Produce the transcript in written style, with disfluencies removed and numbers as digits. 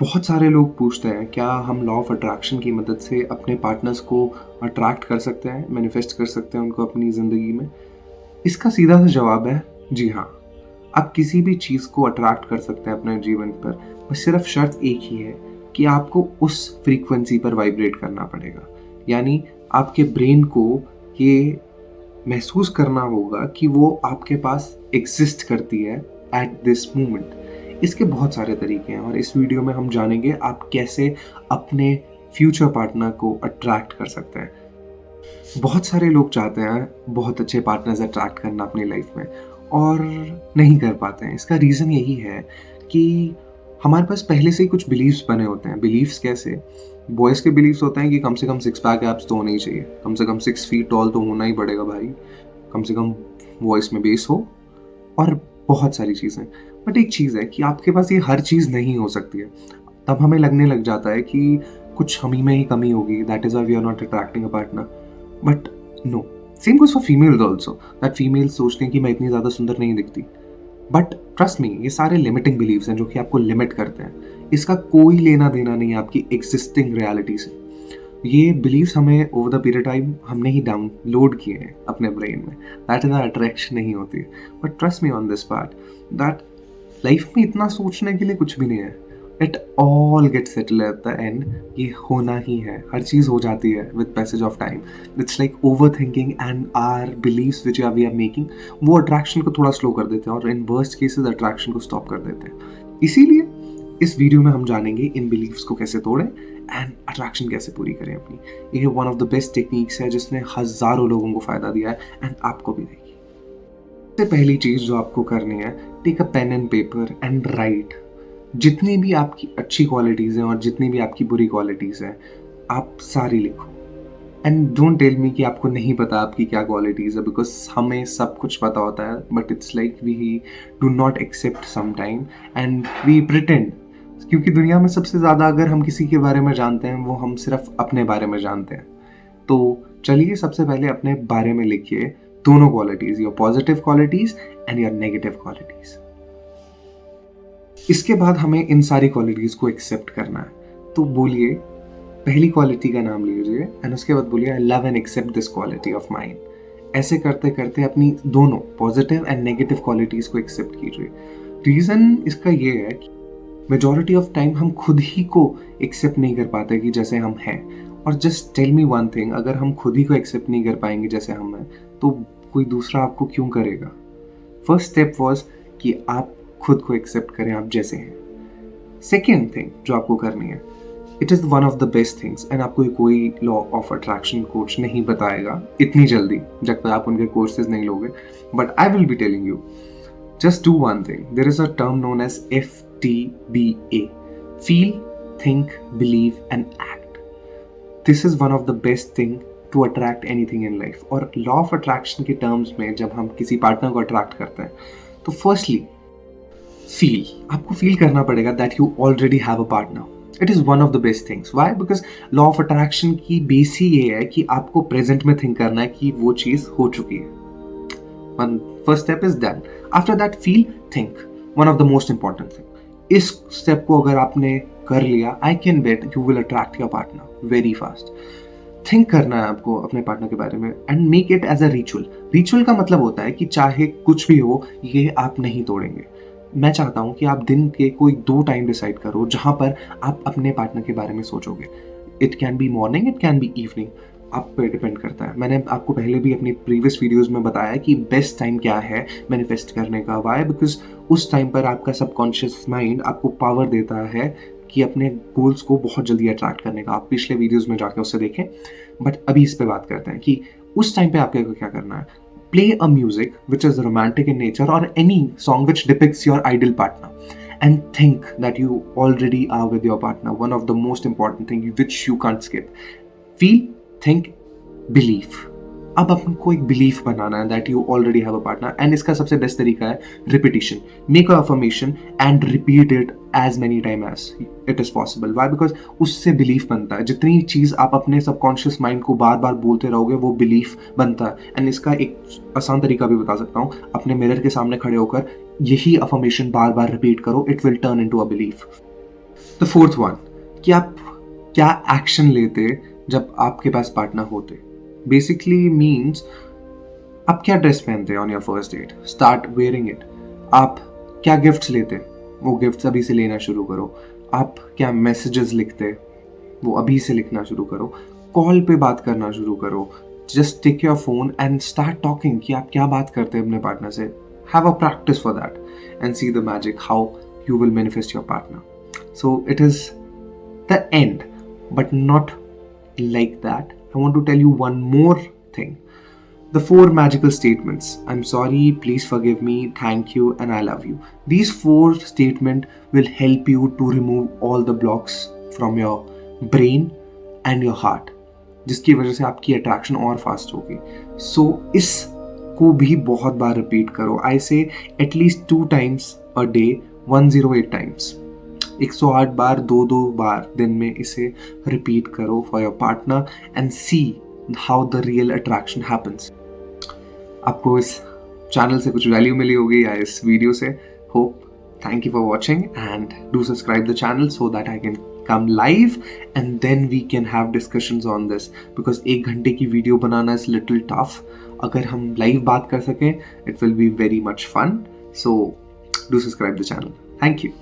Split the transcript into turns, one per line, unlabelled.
बहुत सारे लोग पूछते हैं क्या हम लॉ ऑफ अट्रैक्शन की मदद से अपने पार्टनर्स को अट्रैक्ट कर सकते हैं, मैनिफेस्ट कर सकते हैं उनको अपनी ज़िंदगी में। इसका सीधा सा जवाब है जी हाँ। आप किसी भी चीज़ को अट्रैक्ट कर सकते हैं अपने जीवन पर, बस सिर्फ शर्त एक ही है कि आपको उस फ्रीक्वेंसी पर वाइब्रेट करना पड़ेगा। यानी आपके ब्रेन को ये महसूस करना होगा कि वो आपके पास एग्जिस्ट करती है एट दिस मोमेंट। इसके बहुत सारे तरीके हैं और इस वीडियो में हम जानेंगे आप कैसे अपने फ्यूचर पार्टनर को अट्रैक्ट कर सकते हैं। बहुत सारे लोग चाहते हैं बहुत अच्छे पार्टनर्स अट्रैक्ट करना अपनी लाइफ में और नहीं कर पाते हैं। इसका रीज़न यही है कि हमारे पास पहले से ही कुछ बिलीव्स बने होते हैं। बिलीव्स कैसे? बॉयज़ के बिलीव्स होते हैं कि कम से कम 6 पैक एब्स तो होने ही चाहिए, कम से कम 6 फीट टॉल तो होना ही पड़ेगा भाई, कम से कम वॉइस में बेस हो और बहुत सारी चीज़ें। बट एक चीज़ है कि आपके पास ये हर चीज़ नहीं हो सकती है। तब हमें लगने लग जाता है कि कुछ हमी में ही कमी होगी, that is why we are not attracting a partner. But no, same goes for females also, that females सोचते हैं कि मैं इतनी ज़्यादा सुंदर नहीं दिखती। बट ट्रस्ट मी, ये सारे लिमिटिंग बिलीव्स हैं जो कि आपको लिमिट करते हैं। इसका कोई लेना देना नहीं है आपकी एग्जिस्टिंग रियलिटी से। ये बिलीव्स हमें ओवर द पीरियड टाइम हमने ही डाउनलोड किए हैं अपने ब्रेन में। दैट इज अट्रैक्शन नहीं होती है। But trust me on this part that life में इतना सोचने के लिए कुछ भी नहीं है। It all get settle at the end. ये होना ही है, हर चीज़ हो जाती है with passage of time. It's like over thinking and our beliefs which we are making, वो अट्रैक्शन को थोड़ा स्लो कर देते हैं और इन वर्स्ट केसेस अट्रैक्शन को स्टॉप कर देते हैं। इसीलिए इस वीडियो में हम जानेंगे इन बिलीव्स को कैसे तोड़ें एंड अट्रैक्शन कैसे पूरी करें अपनी। ये one of the best techniques है जिसने हज़ारों लोगों को फ़ायदा दिया है एंड आपको भी देगी। सबसे पहली चीज़ जो आपको करनी है, take a pen and paper and write जितनी भी आपकी अच्छी क्वालिटीज़ हैं और जितनी भी आपकी बुरी क्वालिटीज़ हैं, आप सारी लिखो। एंड डोंट टेल मी कि आपको नहीं पता आपकी क्या क्वालिटीज़ है, बिकॉज हमें सब कुछ पता होता है। But it's like we do not accept some time and we pretend. क्योंकि दुनिया में सबसे ज़्यादा अगर हम किसी के बारे में जानते हैं, वो हम सिर्फ अपने बारे में जानते हैं। तो चलिए सबसे पहले अपने बारे में लिखिए दोनों qualities, your positive qualities and your negative qualities. इसके बाद हमें इन सारी क्वालिटीज़ को एक्सेप्ट करना है। तो बोलिए, पहली क्वालिटी का नाम लीजिए एंड उसके बाद बोलिए I love and accept this quality of mine. ऐसे करते करते अपनी दोनों पॉजिटिव एंड नेगेटिव क्वालिटीज़ को एक्सेप्ट कीजिए। रीज़न इसका ये है कि मेजॉरिटी ऑफ टाइम हम खुद ही को एक्सेप्ट नहीं कर पाते कि जैसे हम हैं। और just tell me one thing, अगर हम खुद ही को एक्सेप्ट नहीं कर पाएंगे जैसे हम हैं, तो कोई दूसरा आपको क्यों करेगा? फर्स्ट स्टेप वॉज कि आप खुद को एक्सेप्ट करें आप जैसे हैं। सेकेंड थिंग जो आपको करनी है, it is one of the best things and आपको कोई लॉ ऑफ अट्रैक्शन कोच नहीं बताएगा इतनी जल्दी जब तक आप उनके कोर्सेज नहीं लोगे। But I will be telling you, just do one thing. There is a term known as FTBA. Feel, think, believe and act. This is one of the best thing to attract anything in life. और law of attraction के terms में जब हम किसी partner को attract करते हैं तो firstly feel, आपको feel करना पड़ेगा that you already have a partner. It is one of the best things. Why? Because law of attraction की बेस ही ये है कि आपको present में think करना है कि वो चीज़ हो चुकी है। One first step is done. After that, feel, think. One of the most important thing. इस step को अगर आपने कर लिया, I can bet you will attract your partner very fast. Think करना है आपको अपने पार्टनर के बारे में and make it as a ritual. Ritual का मतलब होता है कि चाहे कुछ भी हो, ये आप नहीं तोड़ेंगे। मैं चाहता हूँ कि आप दिन के कोई 2 टाइम डिसाइड करो जहाँ पर आप अपने पार्टनर के बारे में सोचोगे। It can be morning, it can be evening. आप पे डिपेंड करता है। मैंने आपको पहले भी अपनी प्रीवियस वीडियोस में बताया कि बेस्ट टाइम क्या है मैनिफेस्ट करने का। वाई? बिकॉज उस टाइम पर आपका सबकॉन्शियस माइंड आपको पावर देता है कि अपने गोल्स को बहुत जल्दी अट्रैक्ट करने का। आप पिछले वीडियोस में जाकर उससे देखें। बट अभी इस पे बात करते हैं कि उस टाइम पे आपको क्या करना है। Play a music which is romantic in nature और any song which depicts your ideal partner and think that you already are with your partner. One of the most important thing which you can't skip. Feel, think, belief. अब आपको एक belief बनाना है that you already have a partner and इसका सबसे best तरीका है repetition. Make a affirmation and repeat it as many time as it is possible. Why? Because उससे बिलीफ बनता है। जितनी चीज़ आप अपने सबकॉन्शियस माइंड को बार बार बोलते रहोगे वो बिलीफ बनता है। एंड इसका एक आसान तरीका भी बता सकता हूँ, अपने मिरर के सामने खड़े होकर यही अफर्मेशन बार बार रिपीट करो, it will turn into a belief. The fourth one, कि आप क्या एक्शन लेते जब आपके पास पार्टनर होते. बेसिकली मीन्स आप क्या ड्रेस पहनते on your first date, start wearing it. आप क्या गिफ्ट्स लेते, वो गिफ्ट्स अभी से लेना शुरू करो. आप क्या मैसेजेस लिखते, वो अभी से लिखना शुरू करो. कॉल पे बात करना शुरू करो. Just take your phone and start talking कि आप क्या बात करते हैं अपने पार्टनर से. Have a practice for that and see the magic how you will manifest your partner. So it is the end, but not like that. I want to tell you one more thing. The 4 magical statements. I'm sorry, please forgive me, thank you, and I love you. These 4 statements will help you to remove all the blocks from your brain and your heart, जिसकी वजह से आपकी attraction और fast होगी. सो इसको भी बहुत बार repeat करो. आई से at least 2 times a day, 108 times. 108 बार, 2 बार दिन में इसे रिपीट करो for your partner and see how the real attraction happens. आपको इस चैनल से कुछ वैल्यू मिली होगी या इस वीडियो से. Hope. Thank you for watching and do subscribe the channel so that I can come live and then we can have discussions on this, because 1 घंटे की video banana is little tough. अगर हम live बात कर सकें it will be very much fun. So do subscribe the channel. Thank you.